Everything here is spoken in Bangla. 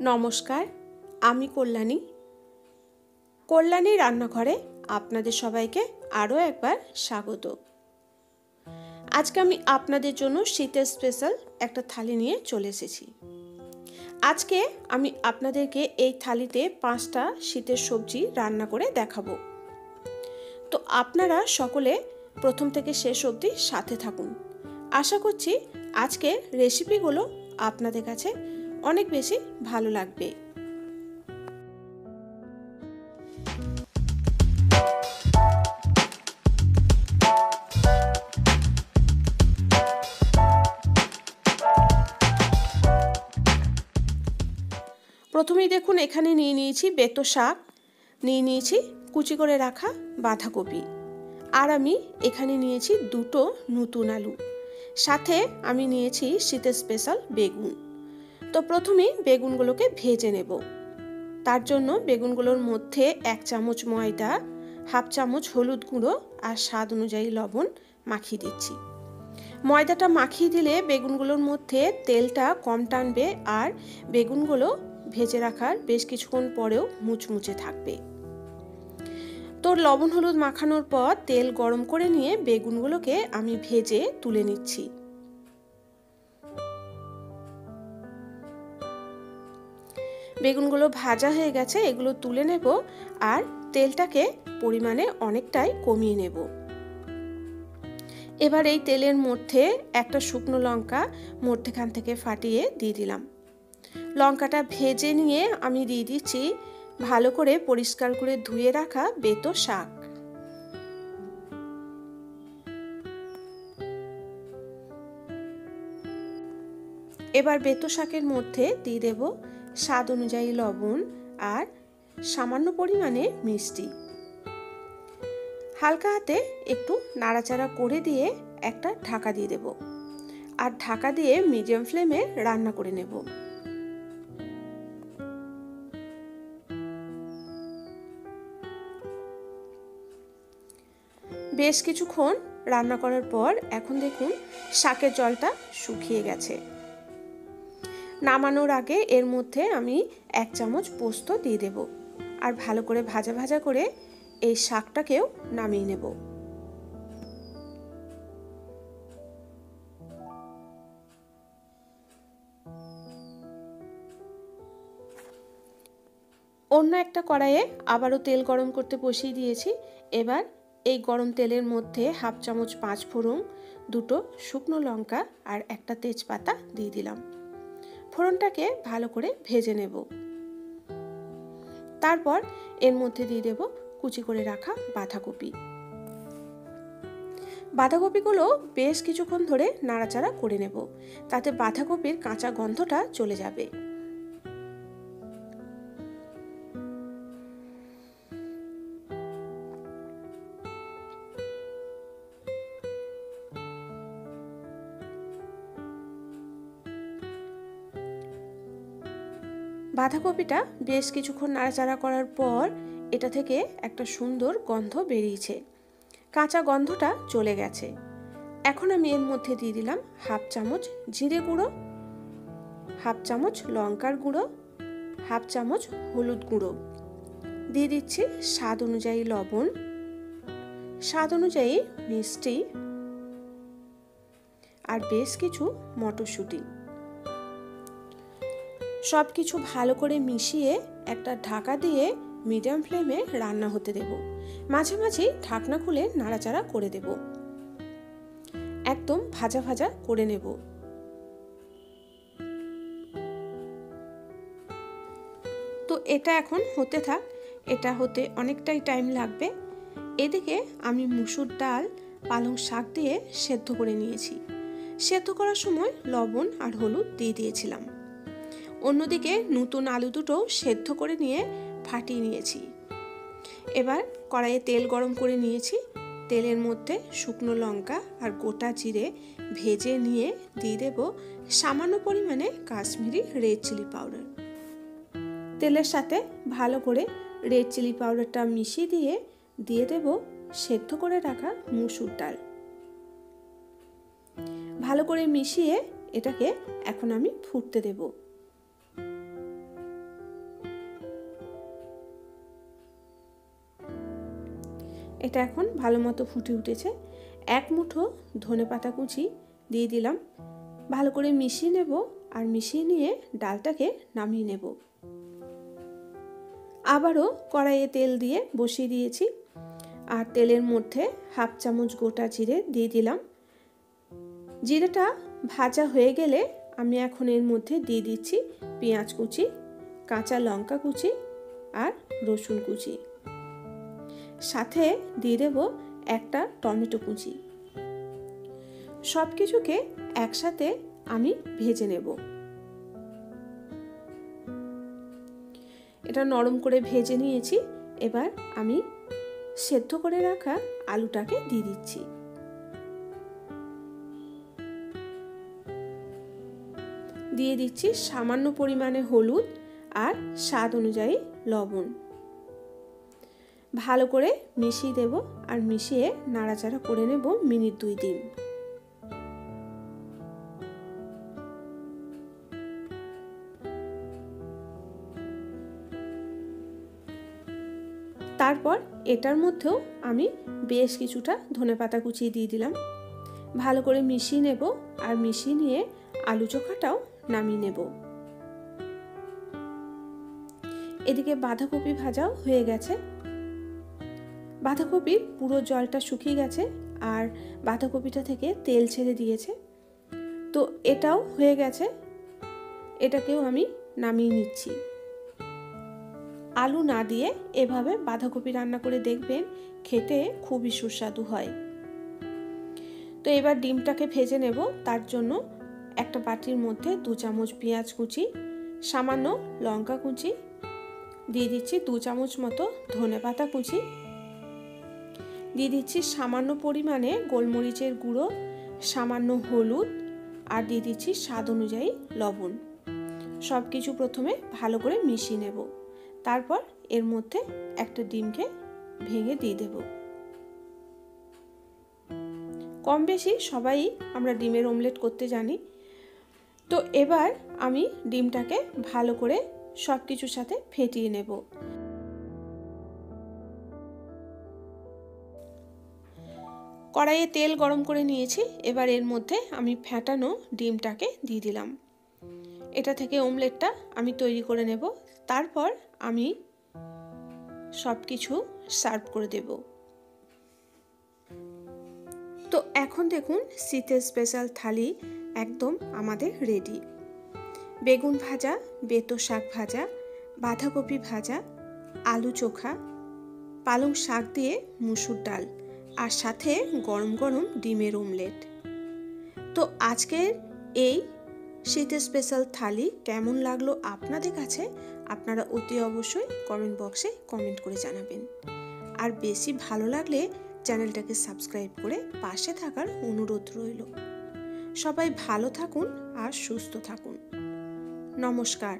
নমস্কার, আমি কল্যাণী। কল্যাণী রান্নাঘরে আপনাদের সবাইকে আরও একবার স্বাগত। আজকে আমি আপনাদের জন্য শীতের স্পেশাল একটা থালি নিয়ে চলে এসেছি। আজকে আমি আপনাদেরকে এই থালিতে 5টা শীতের সবজি রান্না করে দেখাবো। তো আপনারা সকলে প্রথম থেকে শেষ অবধি সাথে থাকুন। আশা করছি আজকের রেসিপিগুলো আপনাদের কাছে অনেক বেশি ভালো লাগবে। প্রথমেই দেখুন, এখানে নিয়ে নিয়েছি বেতো শাক, নিয়ে নিয়েছি কুচি করে রাখা বাঁধাকপি, আর আমি এখানে নিয়েছি 2টো নতুন আলু, সাথে আমি নিয়েছি শীতের স্পেশাল বেগুন। তো প্রথমেই বেগুনগুলোকে ভেজে নেব। তার জন্য বেগুনগুলোর মধ্যে 1 চামচ ময়দা, হাফ চামচ হলুদ গুঁড়ো আর স্বাদ অনুযায়ী লবণ মাখিয়ে দিচ্ছি। ময়দাটা মাখিয়ে দিলে বেগুনগুলোর মধ্যে তেলটা কম টানবে আর বেগুনগুলো ভেজে রাখার বেশ কিছুক্ষণ পরেও মুচমুচে থাকবে। তো লবণ হলুদ মাখানোর পর তেল গরম করে নিয়ে বেগুনগুলোকে আমি ভেজে তুলে নিচ্ছি। বেগুনগুলো ভাজা হয়ে গেছে, এগুলো তুলে নেব আর তেলটাকে পরিমাণে অনেকটাই কমিয়ে নেব। এবার এই তেলের মধ্যে একটা শুকনো লঙ্কা মধ্যখান থেকে ফাটিয়ে দিয়ে দিলাম। লঙ্কাটা ভেজে নিয়ে আমি দিয়ে দিচ্ছি ভালো করে পরিষ্কার করে ধুয়ে রাখা বেতো শাক। এবার বেতো শাকের মধ্যে দিয়ে দেব স্বাদ অনুযায়ী লবণ আর সামান্য পরিমাণে মিষ্টি। হালকা হাতে একটু নাড়াচাড়া করে দিয়ে একটা ঢাকা দিয়ে দেব আর ঢাকা দিয়ে মিডিয়াম ফ্লেমে রান্না করে নেব। বেশ কিছুক্ষণ রান্না করার পর এখন দেখুন শাকের জলটা শুকিয়ে গেছে। নামানোর আগে এর মধ্যে আমি 1 চামচ পোস্ত দিয়ে দেব আর ভালো করে ভাজা ভাজা করে এই শাকটাকেও নামিয়ে নেব। অন্য একটা কড়াইয়ে আবারও তেল গরম করতে বসিয়ে দিয়েছি। এবার এই গরম তেলের মধ্যে হাফ চামচ 5 ফোড়ন, 2টো শুকনো লঙ্কা আর একটা তেজপাতা দিয়ে দিলাম। ফোড়নটাকে ভালো করে ভেজে নেব। তারপর এর মধ্যে দিয়ে দেব কুচি করে রাখা বাঁধাকপি। বাঁধাকপিগুলো বেশ কিছুক্ষণ ধরে নাড়াচাড়া করে নেব, তাতে বাঁধাকপির কাঁচা গন্ধটা চলে যাবে। বাঁধাকপিটা বেশ কিছুক্ষণ নাড়াচাড়া করার পর এটা থেকে একটা সুন্দর গন্ধ বেরিয়েছে, কাঁচা গন্ধটা চলে গেছে। এখন আমি এর মধ্যে দিয়ে দিলাম হাফ চামচ জিরে গুঁড়ো, হাফ চামচ লঙ্কার গুঁড়ো, হাফ চামচ হলুদ গুঁড়ো, দিয়ে দিচ্ছি স্বাদ অনুযায়ী লবণ, স্বাদ অনুযায়ী মিষ্টি আর বেশ কিছু মটরশুঁটি। সব কিছু ভালো করে মিশিয়ে একটা ঢাকা দিয়ে মিডিয়াম ফ্লেমে রান্না হতে দেব। মাঝে মাঝে ঢাকনা খুলে নাড়াচাড়া করে দেব, একদম ভাজা ভাজা করে নেব। তো এটা এখন হতে থাক, এটা হতে অনেকটাই টাইম লাগবে। এদিকে আমি মুসুর ডাল পালং শাক দিয়ে সেদ্ধ করে নিয়েছি। সেদ্ধ করার সময় লবণ আর হলুদ দিয়ে দিয়েছিলাম। অন্যদিকে নতুন আলু দুটো সেদ্ধ করে নিয়ে ফাটিয়ে নিয়েছি। এবার কড়াইয়ে তেল গরম করে নিয়েছি। তেলের মধ্যে শুকনো লঙ্কা আর গোটা জিরে ভেজে নিয়ে দিয়ে দেব সামান্য পরিমাণে কাশ্মীরি রেড চিলি পাউডার। তেলের সাথে ভালো করে রেড চিলি পাউডারটা মিশিয়ে দিয়ে দেব সেদ্ধ করে রাখা মুসুর ডাল। ভালো করে মিশিয়ে এটাকে এখন আমি ফুটতে দেব। এটা এখন ভালো মতো ফুটে উঠেছে। এক মুঠো ধনেপাতা কুচি দিয়ে দিলাম, ভালো করে মিশিয়ে নেব। আর মিশিয়ে নিয়ে ডালটাকে নামিয়ে নেব। আবারও কড়াইয়ে তেল দিয়ে বসিয়ে দিয়েছি, আর তেলের মধ্যে হাফ চামচ গোটা জিরে দিয়ে দিলাম। জিরেটা ভাজা হয়ে গেলে আমি এখন এর মধ্যে দিয়ে দিচ্ছি পেঁয়াজ কুচি, কাঁচা লঙ্কা কুচি আর রসুন কুচি, সাথে দিয়ে দেব একটা টমেটো কুচি। সব কিছুকে একসাথে আমি ভেজে নেব। এটা নরম করে ভেজে নিয়েছি। এবার আমি সেদ্ধ করে রাখা আলুটাকে দিয়ে দিচ্ছি। দিয়ে দিচ্ছি সামান্য পরিমাণে হলুদ আর স্বাদ অনুযায়ী লবণ। ভালো করে মিশিয়ে দেব আর মিশিয়ে নাড়াচাড়া করে নেব মিনিট 2-3। তারপর এটার মধ্যেও আমি বেশ কিছুটা ধনেপাতা কুচিয়ে দিয়ে দিলাম। ভালো করে মিশিয়ে নেব আর মিশিয়ে নিয়ে আলু চোখাটাও নামিয়ে নেব। এদিকে বাঁধাকপি ভাজাও হয়ে গেছে। বাঁধাকপির পুরো জলটা শুকিয়ে গেছে আর বাঁধাকপিটা থেকে তেল ছেড়ে দিয়েছে। তো এটাও হয়ে গেছে, এটাকেও আমি নামিয়ে নিচ্ছি। আলু না দিয়ে এভাবে বাঁধাকপি রান্না করে দেখবেন, খেতে খুবই সুস্বাদু হয়। তো এবার ডিমটাকে ভেজে নেব। তার জন্য একটা বাটির মধ্যে 2 চামচ পেঁয়াজ কুচি, সামান্য লঙ্কা কুচি, দিয়ে দিচ্ছি 2 চামচ মতো ধনেপাতা কুচি, দিয়ে দিচ্ছি সামান্য পরিমাণে গোলমরিচের গুঁড়ো, সামান্য হলুদ আর দিয়ে দিচ্ছি স্বাদ অনুযায়ী লবণ। সব কিছু প্রথমে ভালো করে মিশিয়ে নেব। তারপর এর মধ্যে একটা ডিমকে ভেঙে দিয়ে দেব। কম বেশি সবাই আমরা ডিমের অমলেট করতে জানি। তো এবার আমি ডিমটাকে ভালো করে সব কিছুর সাথে ফেটিয়ে নেব। কড়াইয়ে তেল গরম করে নিয়েছি। এবার এর মধ্যে আমি ফেটানো ডিমটাকে দিয়ে দিলাম। এটা থেকে অমলেটটা আমি তৈরি করে নেব। তারপর আমি সব কিছু সার্ভ করে দেব। তো এখন দেখুন শীতের স্পেশাল থালি একদম আমাদের রেডি। বেগুন ভাজা, বেতো শাক ভাজা, বাঁধাকপি ভাজা, আলু চোখা, পালং শাক দিয়ে মুসুর ডাল আর সাথে গরম গরম ডিমের অমলেট। তো আজকের এই শীতের স্পেশাল থালি কেমন লাগলো আপনাদের কাছে, আপনারা অতি অবশ্যই কমেন্ট বক্সে কমেন্ট করে জানাবেন। আর বেশি ভালো লাগলে চ্যানেলটাকে সাবস্ক্রাইব করে পাশে থাকার অনুরোধ রইল। সবাই ভালো থাকুন আর সুস্থ থাকুন। নমস্কার।